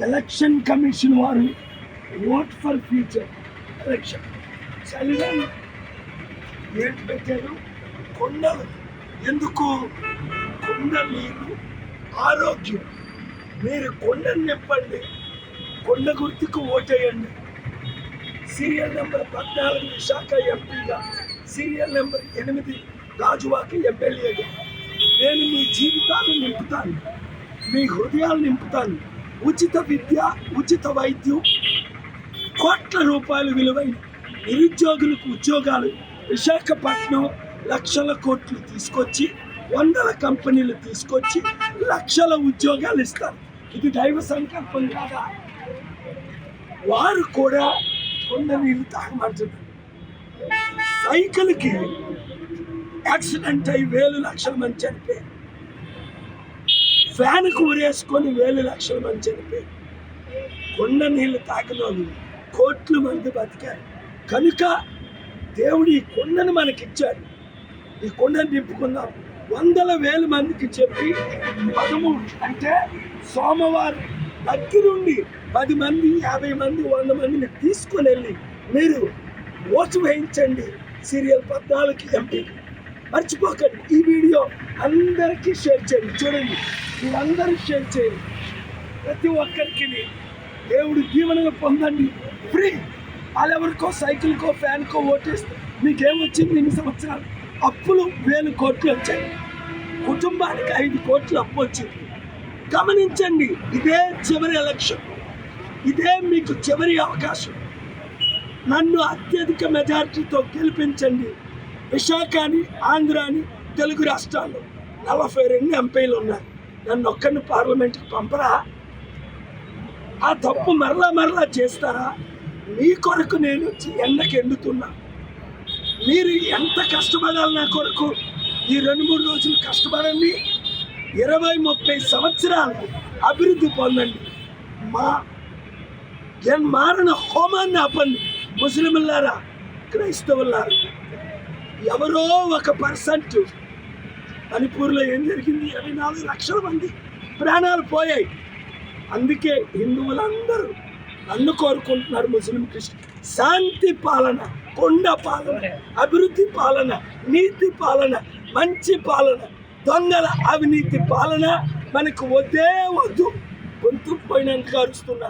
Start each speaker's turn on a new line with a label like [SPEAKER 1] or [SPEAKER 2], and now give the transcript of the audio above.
[SPEAKER 1] Election commission వారు vote for future election చలిగాలి ఏంటి పెట్టారు? కొండలు. ఎందుకు? కొండ నీరు ఆరోగ్యం. మీరు కొండను నింపండి, కొండ గుర్తుకు ఓటేయండి. సీరియల్ నెంబర్ 14 విశాఖ ఎంపీగా, సీరియల్ నెంబర్ 8 గాజువాక ఎమ్మెల్యేగా నేను మీ జీవితాలు నింపుతాను, మీ హృదయాలు నింపుతాను. ఉచిత విద్య, ఉచిత వైద్యం, కోట్ల రూపాయల విలువైన నిరుద్యోగులకు ఉద్యోగాలు. విశాఖపట్నం లక్షల కోట్లు తీసుకొచ్చి, వందల కంపెనీలు తీసుకొచ్చి లక్షల ఉద్యోగాలు ఇస్తారు. ఇది దైవ సంకల్పం కాదా? వారు కూడా కొండ నీళ్ళు తాగమంటున్నారు. సైకిల్కి యాక్సిడెంట్ అయి వేలు లక్షల మంది చనిపోయారు. ఫ్యాన్కు ఊరేసుకొని వేలు లక్షల మంది చనిపోయారు. కొండ నీళ్ళు తాగిన వాళ్ళు కోట్ల మంది బతికారు. కనుక దేవుడు ఈ కొండను మనకిచ్చాడు. ఈ కొండను నింపుకుందాం. వందల వేల మందికి చెప్పి 13 అంటే సోమవారం దగ్గరుండి 10 మంది, 50 మంది, 100 మందిని తీసుకొని వెళ్ళి మీరు ఓటు వేయించండి. సీరియల్ 14 ఎంపీకి. మర్చిపోకండి. ఈ వీడియో అందరికీ షేర్ చేయండి. చూడండి, మీరందరూ షేర్ చేయండి. ప్రతి ఒక్కరికి దేవుడు దీవెనలు పొందండి. ఫ్రీ. వాళ్ళెవరికో సైకిల్కో ఫ్యాన్కో ఓటేస్తే మీకేమొచ్చింది? 2 సంవత్సరాలు అప్పులు 1000 కోట్లు వచ్చాయి. కుటుంబానికి 5 కోట్లు అప్పు వచ్చింది. గమనించండి, ఇదే చివరి ఎలక్షన్, ఇదే మీకు చివరి అవకాశం. నన్ను అత్యధిక మెజారిటీతో గెలిపించండి. విశాఖని, ఆంధ్రాని, తెలుగు రాష్ట్రాల్లో 42 ఎంపీలు ఉన్నారు. నన్ను ఒక్కరిని పార్లమెంట్కి పంపరా? ఆ తప్పు మరలా చేస్తారా? మీ కొరకు నేను వచ్చి ఎండకి ఎండుతున్నా. మీరు ఎంత కష్టపడాలి నా కొరకు? ఈ 2-3 రోజులు కష్టపడండి. 20-30 సంవత్సరాలు అభివృద్ధి పొందండి. మారణ హోమాన్ని ఆపండి. ముస్లింలారా, క్రైస్తవులారా, ఎవరో 1% మణిపూర్లో ఏం జరిగింది? 24 లక్షల మంది ప్రాణాలు పోయాయి. అందుకే హిందువులందరూ నన్ను కోరుకుంటున్నారు. ముస్లిం, క్రిస్టియన్ శాంతి పాలన, కొండ పాలన, అభివృద్ధి పాలన, నీతి పాలన, మంచి పాలన. దొంగల అవినీతి పాలన మనకు వద్దే వద్దు. గొంతు పోయినందుకు అరుస్తున్నా.